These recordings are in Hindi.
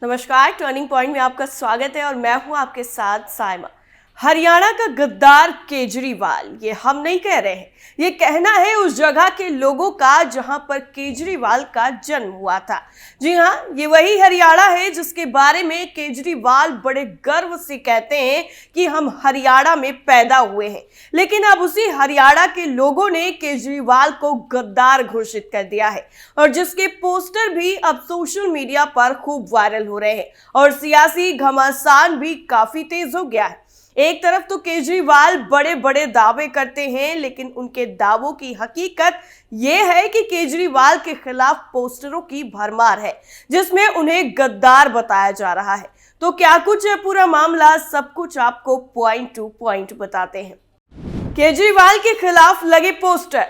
नमस्कार, टर्निंग पॉइंट में आपका स्वागत है और मैं हूं आपके साथ साइमा। हरियाणा का गद्दार केजरीवाल, ये हम नहीं कह रहे हैं, ये कहना है उस जगह के लोगों का जहां पर केजरीवाल का जन्म हुआ था। जी हां, ये वही हरियाणा है जिसके बारे में केजरीवाल बड़े गर्व से कहते हैं कि हम हरियाणा में पैदा हुए हैं। लेकिन अब उसी हरियाणा के लोगों ने केजरीवाल को गद्दार घोषित कर दिया है और जिसके पोस्टर भी अब सोशल मीडिया पर खूब वायरल हो रहे हैं और सियासी घमासान भी काफी तेज हो गया है। एक तरफ तो केजरीवाल बड़े बड़े दावे करते हैं, लेकिन उनके दावों की हकीकत यह है कि केजरीवाल के खिलाफ पोस्टरों की भरमार है जिसमें उन्हें गद्दार बताया जा रहा है। तो क्या कुछ है पूरा मामला, सब कुछ आपको पॉइंट टू पॉइंट बताते हैं। केजरीवाल के खिलाफ लगे पोस्टर,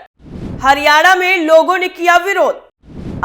हरियाणा में लोगों ने किया विरोध,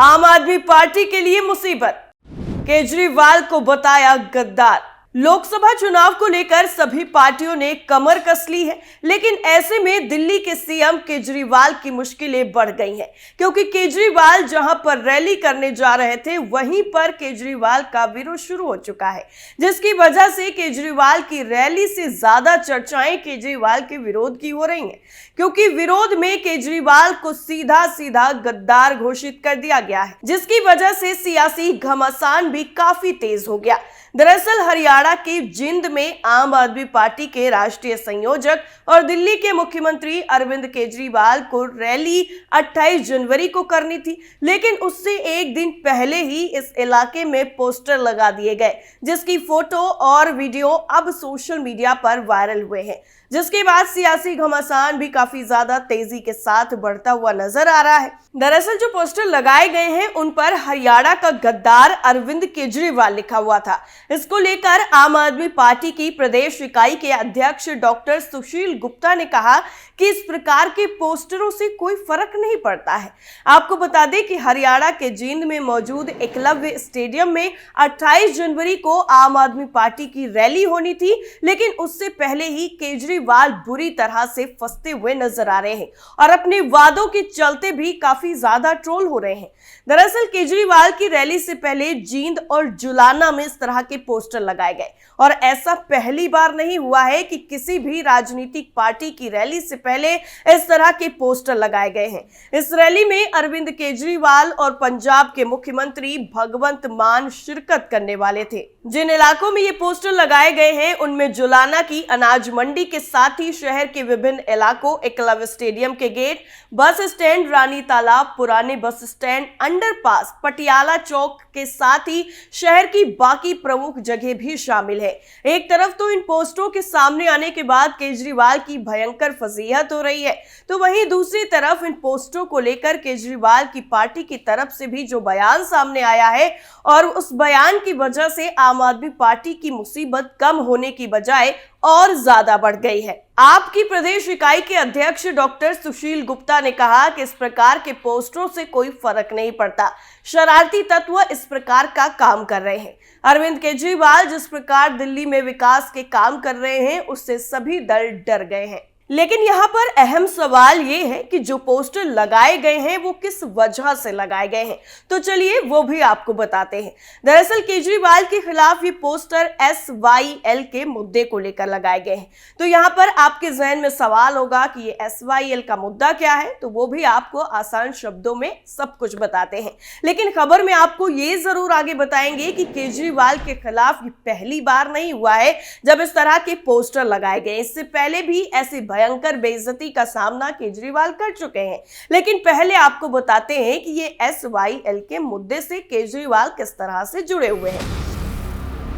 आम आदमी पार्टी के लिए मुसीबत, केजरीवाल को बताया गद्दार। लोकसभा चुनाव को लेकर सभी पार्टियों ने कमर कस ली है, लेकिन ऐसे में दिल्ली के सीएम केजरीवाल की मुश्किलें बढ़ गई हैं, क्योंकि केजरीवाल जहां पर रैली करने जा रहे थे वहीं पर केजरीवाल का विरोध शुरू हो चुका है, जिसकी वजह से केजरीवाल की रैली से ज्यादा चर्चाएं केजरीवाल के विरोध की हो रही हैं, क्योंकि विरोध में केजरीवाल को सीधा सीधा गद्दार घोषित कर दिया गया है, जिसकी वजह से सियासी घमासान भी काफी तेज हो गया। दरअसल हरियाणा के जिंद में आम आदमी पार्टी के राष्ट्रीय संयोजक और दिल्ली के मुख्यमंत्री अरविंद केजरीवाल को रैली 28 जनवरी को करनी थी, लेकिन उससे एक दिन पहले ही इस इलाके में पोस्टर लगा दिए गए, जिसकी फोटो और वीडियो अब सोशल मीडिया पर वायरल हुए हैं, जिसके बाद सियासी घमासान भी काफी ज्यादा तेजी के साथ बढ़ता हुआ नजर आ रहा है। दरअसल जो पोस्टर लगाए गए हैं उन पर हरियाणा का गद्दार अरविंद केजरीवाल लिखा हुआ था। इसको लेकर आम आदमी पार्टी की प्रदेश इकाई के अध्यक्ष डॉक्टर सुशील गुप्ता ने कहा कि इस प्रकार के पोस्टरों से कोई फर्क नहीं पड़ता है। आपको बता दें कि हरियाणा के जींद में मौजूद एकलव्य स्टेडियम में 28 जनवरी को आम आदमी पार्टी की रैली होनी थी, लेकिन उससे पहले ही केजरीवाल बुरी तरह से फंसते हुए नजर आ रहे हैं और अपने वादों के चलते भी काफी ज्यादा ट्रोल हो रहे हैं। दरअसल केजरीवाल की रैली से पहले जींद और जुलाना में इस तरह के पोस्टर लगाए गए और ऐसा पहली बार नहीं हुआ है कि किसी भी राजनीतिक पार्टी की रैली से पहले इस तरह के पोस्टर लगाए गए हैं। इस रैली में अरविंद केजरीवाल और पंजाब के मुख्यमंत्री भगवंत मान शिरकत करने वाले थे। जिन इलाकों में ये पोस्टर लगाए गए हैं उनमें जुलाना की अनाज मंडी के साथ ही शहर के विभिन्न इलाकों, एकलव्य स्टेडियम के गेट, बस स्टैंड, रानी तालाब, पुराने बस स्टैंड, अंडरपास, पटियाला चौक के साथ ही शहर की बाकी प्रमुख जगह भी शामिल है। एक तरफ तो इन पोस्टरों के सामने आने के बाद केजरीवाल की भयंकर फजीहत हो रही है, तो वहीं दूसरी तरफ इन पोस्टरों को लेकर केजरीवाल की पार्टी की तरफ से भी जो बयान सामने आया है और उस बयान की वजह से आम आदमी पार्टी की मुसीबत कम होने की बजाय और ज्यादा बढ़ गई है। आपकी प्रदेश इकाई के अध्यक्ष डॉक्टर सुशील गुप्ता ने कहा कि इस प्रकार के पोस्टरों से कोई फर्क नहीं पड़ता, शरारती तत्व इस प्रकार का काम कर रहे हैं। अरविंद केजरीवाल जिस प्रकार दिल्ली में विकास के काम कर रहे हैं उससे सभी दल डर गए हैं। लेकिन यहाँ पर अहम सवाल ये है कि जो पोस्टर लगाए गए हैं वो किस वजह से लगाए गए हैं, तो चलिए वो भी आपको बताते हैं। दरअसल केजरीवाल के खिलाफ ये पोस्टर SYL के मुद्दे को लेकर लगाए गए हैं। तो यहाँ पर आपके जहन में सवाल होगा कि ये SYL का मुद्दा क्या है, तो वो भी आपको आसान शब्दों में सब कुछ बताते हैं। लेकिन खबर में आपको ये जरूर आगे बताएंगे कि केजरीवाल के खिलाफ ये पहली बार नहीं हुआ है जब इस तरह के पोस्टर लगाए गए। इससे पहले भी ऐसे भयंकर बेइज्जती का सामना केजरीवाल कर चुके हैं। लेकिन पहले आपको बताते हैं कि ये SYL के मुद्दे से केजरीवाल किस तरह से जुड़े हुए हैं।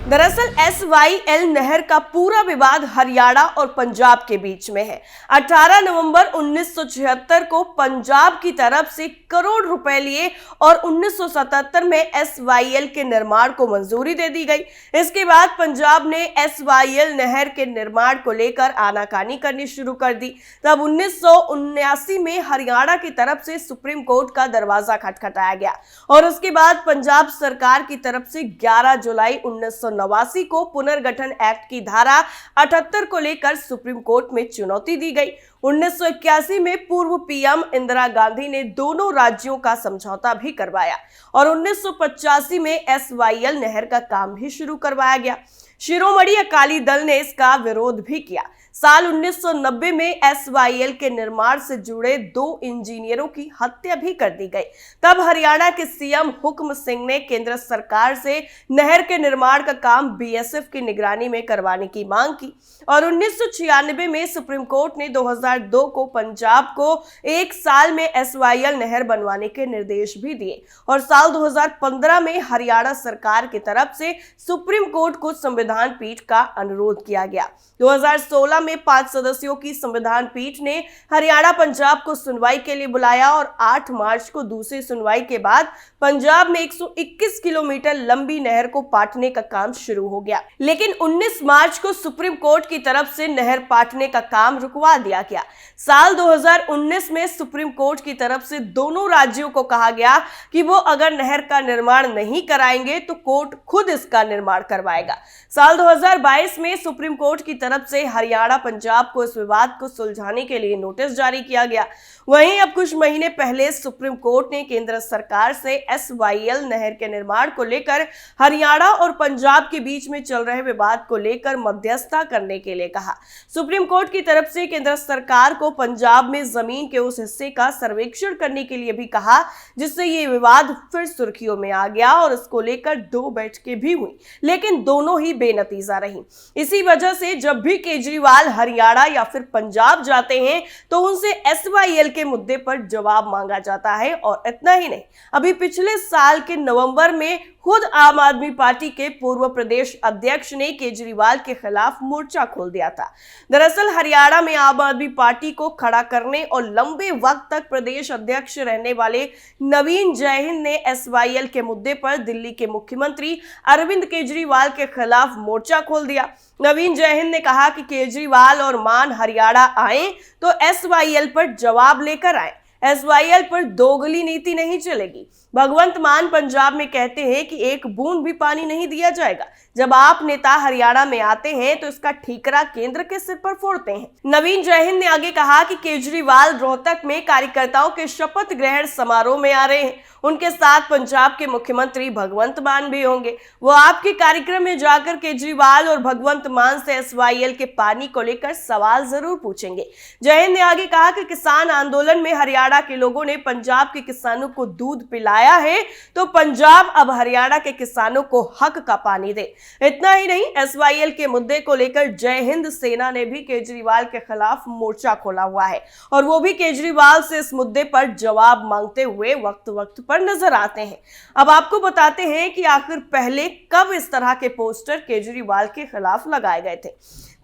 दरअसल SYL नहर का पूरा विवाद हरियाणा और पंजाब के बीच में है। 18 नवंबर 1976 को पंजाब की तरफ से करोड़ रुपए लिए और 1977 में SYL के निर्माण को मंजूरी दे दी गई। इसके बाद पंजाब ने SYL नहर के निर्माण को लेकर आनाकानी करनी शुरू कर दी। तब 1979 में हरियाणा की तरफ से सुप्रीम कोर्ट का दरवाजा खटखटाया गया और उसके बाद पंजाब सरकार की तरफ से 11 जुलाई 1979 1989 को पुनर्गठन एक्ट की धारा 78 को लेकर सुप्रीम कोर्ट में चुनौती दी गई। 1981 में पूर्व पीएम इंदिरा गांधी ने दोनों राज्यों का समझौता भी करवाया और 1985 में एसवाईएल नहर का काम भी शुरू करवाया गया। शिरोमणि अकाली दल ने इसका विरोध भी किया। साल 1990 में एसवाईएल के निर्माण से जुड़े 2 इंजीनियरों की हत्या भी कर दी गई। तब हरियाणा के सीएम हुक्म सिंह ने केंद्र सरकार से नहर के निर्माण का काम बीएसएफ की निगरानी में करवाने की मांग की और 1996 में सुप्रीम कोर्ट ने 2002 को पंजाब को 1 साल में एसवाईएल नहर बनवाने के निर्देश भी दिए और साल 2015 में हरियाणा सरकार की तरफ से सुप्रीम कोर्ट को संविधान पीठ का अनुरोध किया गया। 2016 में 5 सदस्यों की संविधान पीठ ने हरियाणा पंजाब को सुनवाई के लिए बुलाया और 8 मार्च को दूसरी सुनवाई के बाद पंजाब में 121 किलोमीटर लंबी नहर को पाटने का काम शुरू हो गया। लेकिन 19 मार्च को सुप्रीम कोर्ट की तरफ से नहर पाटने का काम रुकवा दिया गया। साल 2019 में सुप्रीम कोर्ट की तरफ से दोनों राज्यों को कहा गया कि वो अगर नहर का निर्माण नहीं कराएंगे तो कोर्ट खुद इसका निर्माण करवाएगा। साल 2022 में सुप्रीम कोर्ट की तरफ से हरियाणा पंजाब को इस विवाद को सुलझाने के लिए नोटिस जारी किया गया। वहीं अब कुछ महीने पहले सुप्रीम कोर्ट ने केंद्र सरकार से एसवाईएल नहर के निर्माण को लेकर हरियाणा और पंजाब के बीच में चल रहे विवाद को लेकर मध्यस्थता करने के लिए कहा। सुप्रीम कोर्ट की तरफ से केंद्र सरकार को पंजाब में जमीन के उस हिस्से का सर्वेक्षण करने के लिए भी कहा जिससे ये विवाद फिर सुर्खियों में आ गया और इसको लेकर 2 बैठकें भी हुई, लेकिन दोनों ही बेनतीजा रही। इसी वजह से जब भी केजरीवाल हरियाणा या फिर पंजाब जाते हैं तो उनसे एसवाईएल के मुद्दे पर जवाब मांगा जाता है। और इतना ही नहीं, अभी पिछले साल के नवंबर में खुद आम आदमी पार्टी के पूर्व प्रदेश अध्यक्ष ने केजरीवाल के खिलाफ मोर्चा खोल दिया था। दरअसल हरियाणा में आम आदमी पार्टी को खड़ा करने और लंबे वक्त तक प्रदेश अध्यक्ष रहने वाले नवीन जयहिंद ने एसवाईएल के मुद्दे पर दिल्ली के मुख्यमंत्री अरविंद केजरीवाल के खिलाफ मोर्चा खोल दिया। नवीन जयहिंद ने कहा कि केजरीवाल और मान हरियाणा आए तो एसवाईएल पर जवाब लेकर आए। एसवाईएल पर दोगली नीति नहीं चलेगी। भगवंत मान पंजाब में कहते हैं कि एक बूंद भी पानी नहीं दिया जाएगा। जब आप नेता हरियाणा में आते हैं तो इसका ठीकरा केंद्र के सिर पर फोड़ते हैं। नवीन जयहिंद ने आगे कहा कि केजरीवाल रोहतक में कार्यकर्ताओं के शपथ ग्रहण समारोह में आ रहे हैं। उनके साथ पंजाब के मुख्यमंत्री भगवंत मान भी होंगे। वो आपके कार्यक्रम में जाकर केजरीवाल और भगवंत मान से एसवाईएल के पानी को लेकर सवाल जरूर पूछेंगे। जयहिंद ने आगे कहा कि किसान आंदोलन में हरियाणा के लोगों ने पंजाब के किसानों को दूध पिलाया है तो पंजाब अब हरियाणा के किसानों को हक का पानी दे। इतना ही नहीं, एसवाईएल के मुद्दे को लेकर जय हिंद सेना ने भी केजरीवाल के खिलाफ मोर्चा खोला हुआ है और वो भी केजरीवाल से इस मुद्दे पर जवाब मांगते हुए वक्त वक्त पर नजर आते हैं। अब आपको बताते हैं कि आखिर पहले कब इस तरह के पोस्टर केजरीवाल के खिलाफ लगाए गए थे।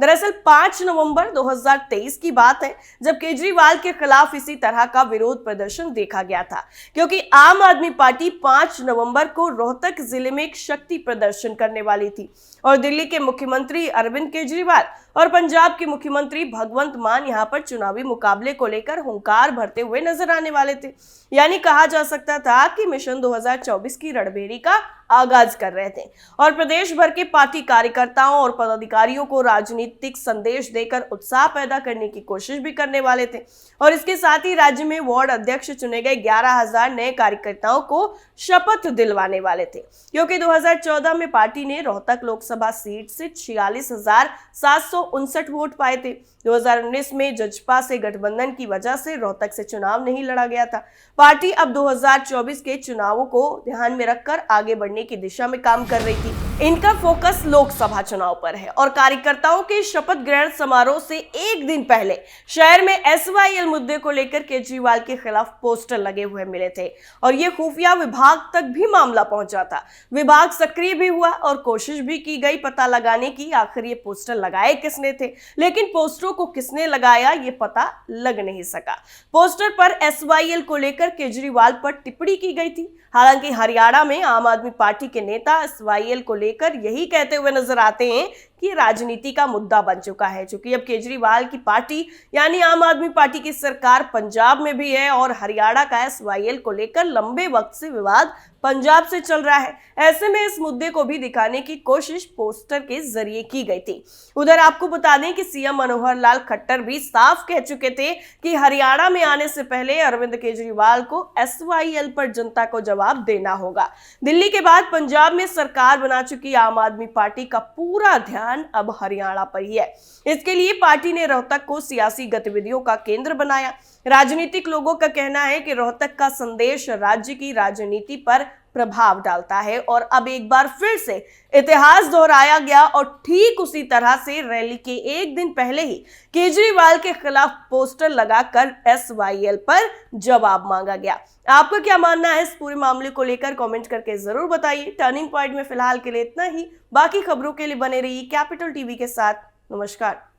दरअसल 5 नवंबर 2023 की बात है जब केजरीवाल के खिलाफ इसी तरह का विरोध प्रदर्शन देखा गया था, क्योंकि आम आदमी पार्टी 5 नवंबर को रोहतक जिले में एक शक्ति प्रदर्शन करने वाली थी और दिल्ली के मुख्यमंत्री अरविंद केजरीवाल और पंजाब के मुख्यमंत्री भगवंत मान यहां पर चुनावी मुकाबले को लेकर हुंकार भरते हुए नजर आने वाले थे। यानी कहा जा सकता था कि मिशन 2024 की रणभेरी का आगाज कर रहे थे और प्रदेश भर के पार्टी कार्यकर्ताओं और पदाधिकारियों को राजनीतिक संदेश देकर उत्साह पैदा करने की कोशिश भी करने वाले थे। और इसके साथ ही राज्य में वार्ड अध्यक्ष चुने गए 11,000 नए कार्यकर्ताओं को शपथ दिलवाने वाले थे, क्योंकि 2014 में पार्टी ने रोहतक लोकसभा सीट से 46,759 वोट पाए थे। 2019 में जजपा से गठबंधन की वजह से रोहतक से चुनाव नहीं लड़ा गया था। पार्टी अब 2024 के चुनावों को ध्यान में रखकर आगे बढ़ने की दिशा में काम कर रही थी। इनका फोकस लोकसभा चुनाव पर है और कार्यकर्ताओं के शपथ ग्रहण समारोह से एक दिन पहले शहर में एसवाईएल मुद्दे को लेकर केजरीवाल के खिलाफ पोस्टर लगे हुए मिले थे और ये खुफिया विभाग तक भी मामला पहुंचा था। विभाग सक्रिय भी हुआ और कोशिश भी की गई पता लगाने की आखिर ये पोस्टर लगाए किसने थे, लेकिन पोस्टरों को किसने लगाया ये पता लग नहीं सका। पोस्टर पर एसवाईएल को लेकर केजरीवाल पर टिप्पणी की गई थी। हालांकि हरियाणा में आम आदमी पार्टी के नेता एसवाईएल को लेकर यही कहते हुए नजर आते हैं कि ये राजनीति का मुद्दा बन चुका है, क्योंकि अब केजरीवाल की पार्टी यानी आम आदमी पार्टी की सरकार पंजाब में भी है और हरियाणा का SYL को लेकर लंबे वक्त से विवाद पंजाब से चल रहा है। ऐसे में इस मुद्दे को भी दिखाने की कोशिश पोस्टर के जरिए की गई थी। उधर आपको बता दें कि सीएम मनोहर लाल खट्टर भी साफ कह चुके थे कि हरियाणा में आने से पहले अरविंद केजरीवाल को SYL पर जनता को जवाब देना होगा। दिल्ली के बाद पंजाब में सरकार बना चुकी आम आदमी पार्टी का पूरा ध्यान अब हरियाणा पर ही है। इसके लिए पार्टी ने रोहतक को सियासी गतिविधियों का केंद्र बनाया। राजनीतिक लोगों का कहना है कि रोहतक का संदेश राज्य की राजनीति पर प्रभाव डालता है और अब एक बार फिर से इतिहास दोहराया गया और ठीक उसी तरह से रैली के एक दिन पहले ही केजरीवाल के खिलाफ पोस्टर लगाकर SYL पर जवाब मांगा गया। आपका क्या मानना है इस पूरे मामले को लेकर? कमेंट करके जरूर बताइए। टर्निंग पॉइंट में फिलहाल के लिए इतना ही। बाकी खबरों के लिए बने रहिए कैपिटल टीवी के साथ। नमस्कार।